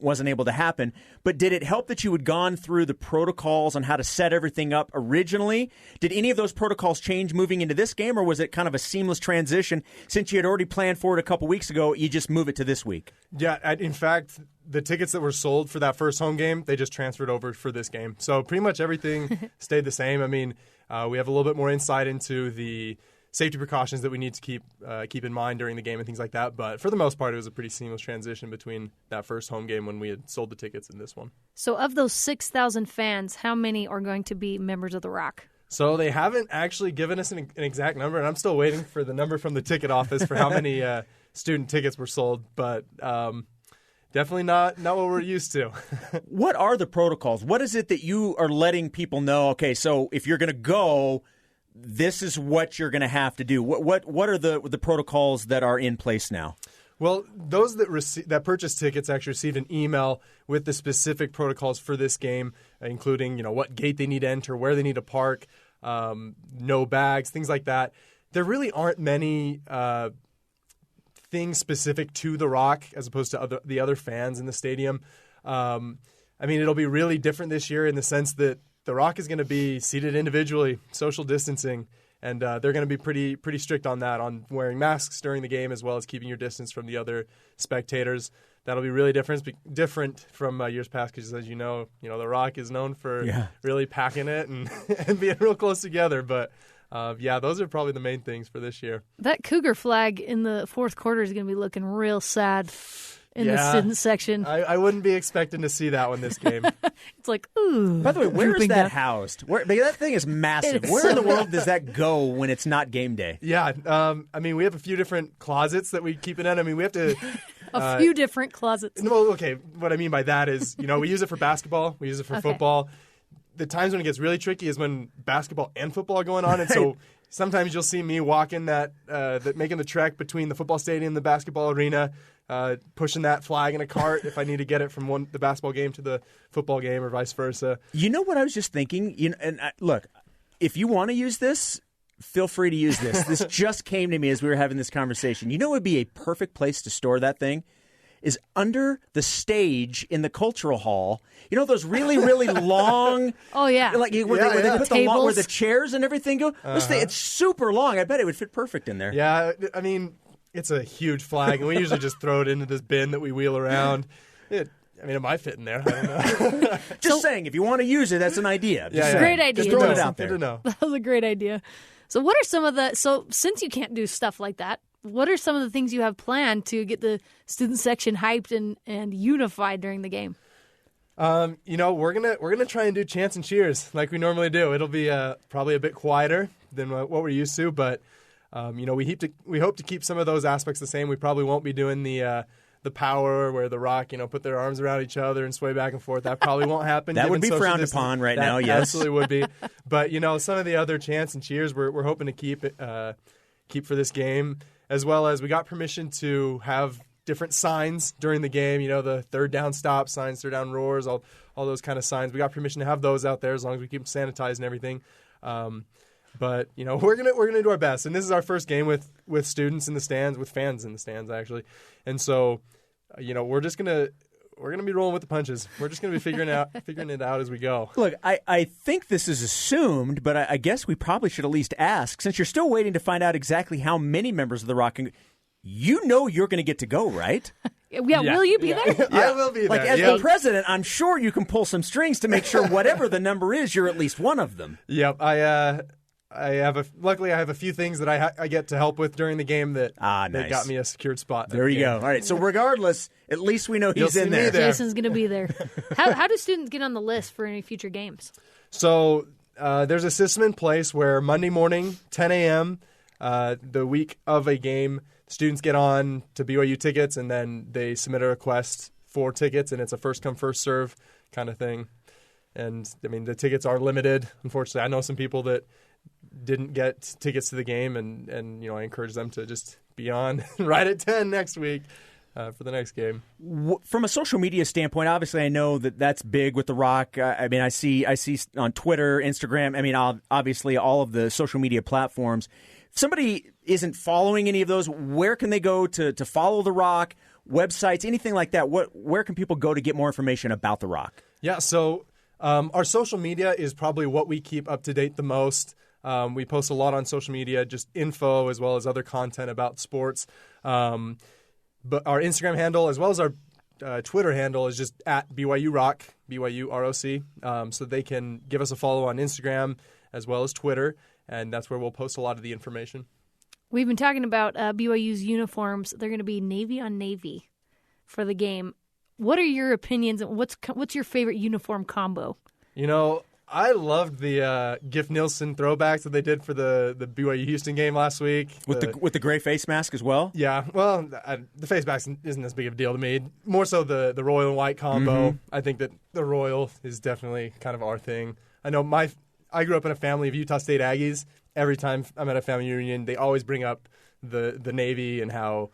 wasn't able to happen. But did it help that you had gone through the protocols on how to set everything up originally? Did any of those protocols change moving into this game, or was it kind of a seamless transition since you had already planned for it a couple weeks ago? You just move it to this week. Yeah, in fact, the tickets that were sold for that first home game, they just transferred over for this game. So pretty much everything stayed the same. I mean, we have a little bit more insight into the safety precautions that we need to keep in mind during the game and things like that. But for the most part, it was a pretty seamless transition between that first home game when we had sold the tickets and this one. So of those 6,000 fans, how many are going to be members of The Rock? So they haven't actually given us an exact number, and I'm still waiting for the number from the ticket office for how many student tickets were sold. But definitely not what we're used to. What are the protocols? What is it that you are letting people know? Okay, so if you're going to go, this is what you're going to have to do. What are the protocols that are in place now? Well, those that purchase tickets actually receive an email with the specific protocols for this game, including what gate they need to enter, where they need to park, no bags, things like that. There really aren't many things specific to The Rock as opposed to the other fans in the stadium. It'll be really different this year in the sense that The Rock is going to be seated individually, social distancing, and they're going to be pretty strict on that, on wearing masks during the game as well as keeping your distance from the other spectators. That'll be really different from years past because, as you know, The Rock is known for really packing it and being real close together, but those are probably the main things for this year. That Cougar flag in the fourth quarter is going to be looking real sad in the student section. I wouldn't be expecting to see that one this game. It's like, ooh. By the way, where is that housed? That thing is massive. Where in the world does that go when it's not game day? Yeah, we have a few different closets that we keep it in. We have to... a few different closets. Well, okay, what I mean by that is, we use it for basketball, we use it for football. The times when it gets really tricky is when basketball and football are going on, and so sometimes you'll see me walking making the trek between the football stadium and the basketball arena, pushing that flag in a cart if I need to get it from the basketball game to the football game or vice versa. You know what I was just thinking? Look, if you want to use this, feel free to use this. This just came to me as we were having this conversation. It would be a perfect place to store that thing? Is under the stage in the cultural hall. Those really, really long. Oh yeah, where they put where the chairs and everything go. It's super long. I bet it would fit perfect in there. Yeah, it's a huge flag, and we usually just throw it into this bin that we wheel around. It might fit in there. I don't know. Just saying, if you want to use it, that's an idea. Great idea. Just throw it out there. Good to know. That was a great idea. So, what are some of since you can't do stuff like that, what are some of the things you have planned to get the student section hyped and unified during the game? We're gonna try and do chants and cheers like we normally do. It'll be probably a bit quieter than what we're used to, but we hope to keep some of those aspects the same. We probably won't be doing the power where the Rock, put their arms around each other and sway back and forth. That probably won't happen. That would be frowned upon right now. Yes, absolutely would be. But some of the other chants and cheers we're hoping to keep for this game, as well as we got permission to have different signs during the game. The third down stop signs, third down roars, all those kind of signs. We got permission to have those out there as long as we keep them sanitized and everything. But we're gonna do our best, and this is our first game with students in the stands, with fans in the stands actually, and so we're gonna be rolling with the punches. We're just gonna be figuring it out as we go. Look, I think this is assumed, but I guess we probably should at least ask, since you're still waiting to find out exactly how many members of the Rock can. You're going to get to go, right? Yeah, will you be there? I will be there. As the president, I'm sure you can pull some strings to make sure whatever the number is, you're at least one of them. Yep, luckily I have a few things that I get to help with during the game that nice. got me a secured spot. There you go. All right, so regardless, at least we know he's in there. Jason's going to be there. How do students get on the list for any future games? So there's a system in place where Monday morning, 10 a.m., the week of a game, students get on to BYU tickets, and then they submit a request for tickets, and it's a first-come, first-serve kind of thing. And, the tickets are limited, unfortunately. I know some people that didn't get tickets to the game, and I encourage them to just be on right at 10 next week for the next game. From a social media standpoint, obviously I know that's big with The Rock. I see on Twitter, Instagram, obviously all of the social media platforms. If somebody isn't following any of those, where can they go to follow The Rock, websites, anything like that? Where can people go to get more information about The Rock? Yeah, so our social media is probably what we keep up to date the most. We post a lot on social media, just info as well as other content about sports. But our Instagram handle as well as our Twitter handle is just at BYU Rock, BYU ROC. So they can give us a follow on Instagram as well as Twitter, and that's where we'll post a lot of the information. We've been talking about BYU's uniforms. They're going to be navy on navy for the game. What are your opinions? What's your favorite uniform combo? I loved the Giff Nielsen throwbacks that they did for the BYU Houston game last week. With the gray face mask as well? Yeah, well, the face mask isn't as big of a deal to me. More so the royal and white combo. Mm-hmm. I think that the royal is definitely kind of our thing. I know I grew up in a family of Utah State Aggies. Every time I'm at a family reunion, they always bring up the Navy and how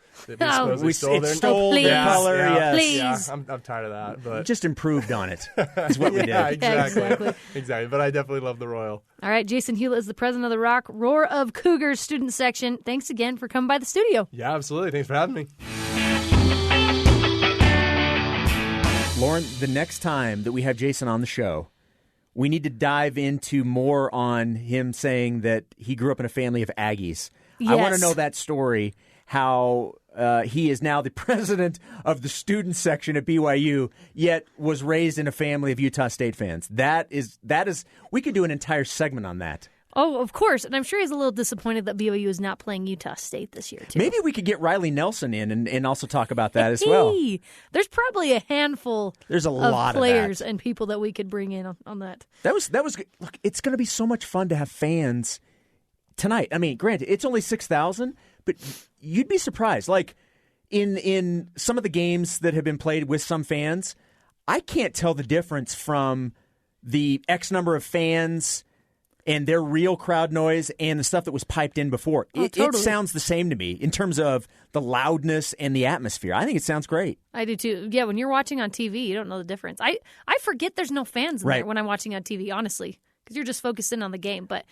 we stole their color. Yes. Please. Yeah, I'm tired of that. But we just improved on it. Is what we did. Exactly. But I definitely love the Royal. All right, Jason Hewlett is the president of the Rock Roar of Cougars student section. Thanks again for coming by the studio. Yeah, absolutely. Thanks for having me. Lauren, the next time that we have Jason on the show, we need to dive into more on him saying that he grew up in a family of Aggies. Yes. I want to know that story, how he is now the president of the student section at BYU, yet was raised in a family of Utah State fans. That is. We could do an entire segment on that. Oh, of course. And I'm sure he's a little disappointed that BYU is not playing Utah State this year, too. Maybe we could get Riley Nelson in and also talk about that as well. There's probably a handful There's a lot of players of that. And people that we could bring in on that. That was good. Look, it's going to be so much fun to have fans tonight. Granted, it's only 6,000, but you'd be surprised. Like, in some of the games that have been played with some fans, I can't tell the difference from the X number of fans and their real crowd noise and the stuff that was piped in before. Totally. It sounds the same to me in terms of the loudness and the atmosphere. I think it sounds great. I do too. Yeah, when you're watching on TV, you don't know the difference. I forget there's no fans in there when I'm watching on TV, honestly, because you're just focused in on the game. But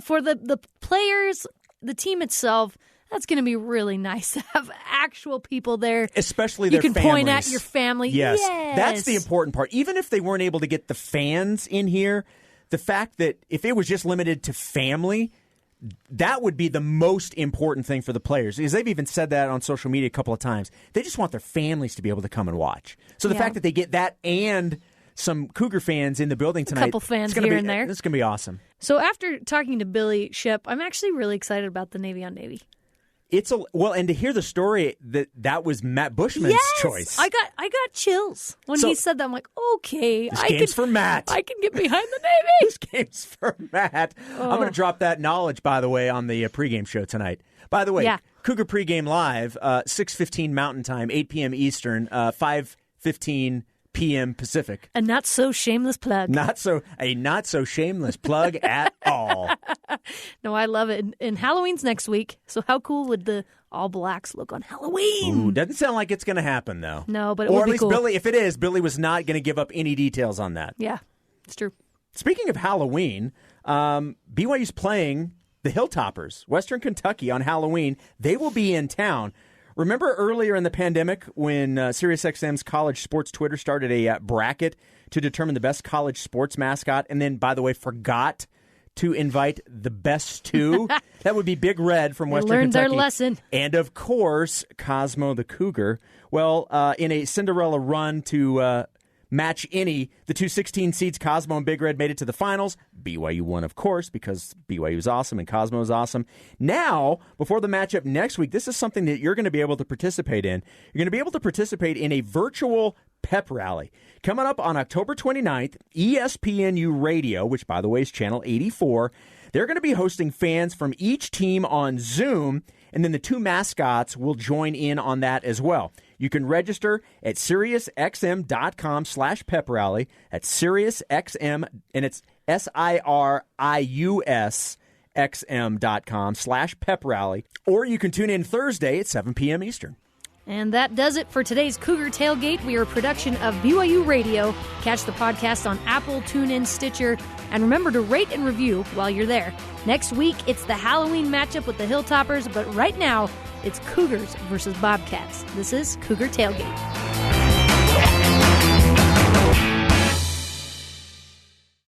for the players, the team itself, that's going to be really nice to have actual people there. Especially their families. You can point at your family. Yes. That's the important part. Even if they weren't able to get the fans in here, the fact that if it was just limited to family, that would be the most important thing for the players. Because they've even said that on social media a couple of times. They just want their families to be able to come and watch. So the fact that they get that and some Cougar fans in the building tonight. A couple fans here and there. It's going to be awesome. So after talking to Billy Shep, I'm actually really excited about the Navy on Navy. and to hear the story that was Matt Bushman's choice. I got chills when he said that. I'm like, okay, this game's for Matt. I can get behind the Navy. This game's for Matt. I'm going to drop that knowledge, by the way, on the pregame show tonight. By the way, Cougar pregame live, 6:15 Mountain Time, 8 p.m. Eastern, 5:15 p.m. Pacific. A not so shameless plug. Not so shameless plug at all. No, I love it. And Halloween's next week, so how cool would the All Blacks look on Halloween? Ooh, doesn't sound like it's going to happen, though. No, but it would be cool. Or at least Billy, if it is, Billy was not going to give up any details on that. Yeah, it's true. Speaking of Halloween, BYU's playing the Hilltoppers, Western Kentucky, on Halloween. They will be in town. Remember earlier in the pandemic when SiriusXM's college sports Twitter started a bracket to determine the best college sports mascot and then, by the way, forgot to invite the best two? That would be Big Red from Western Kentucky. Learned their lesson. And, of course, Cosmo the Cougar. Well, in a Cinderella run to match the 2 16 seeds, Cosmo and Big Red made it to the finals. BYU won, of course, because BYU is awesome and Cosmo is awesome. Now, before the matchup next week, this is something that you're going to be able to participate in. You're going to be able to participate in a virtual pep rally. Coming up on October 29th, ESPNU Radio, which, by the way, is channel 84, they're going to be hosting fans from each team on Zoom, and then the two mascots will join in on that as well. You can register at SiriusXM.com/pep rally. At SiriusXM, and it's SiriusXM.com/pep rally. Or you can tune in Thursday at 7 p.m. Eastern. And that does it for today's Cougar Tailgate. We are a production of BYU Radio. Catch the podcast on Apple, TuneIn, Stitcher, and remember to rate and review while you're there. Next week, it's the Halloween matchup with the Hilltoppers, but right now, it's Cougars versus Bobcats. This is Cougar Tailgate.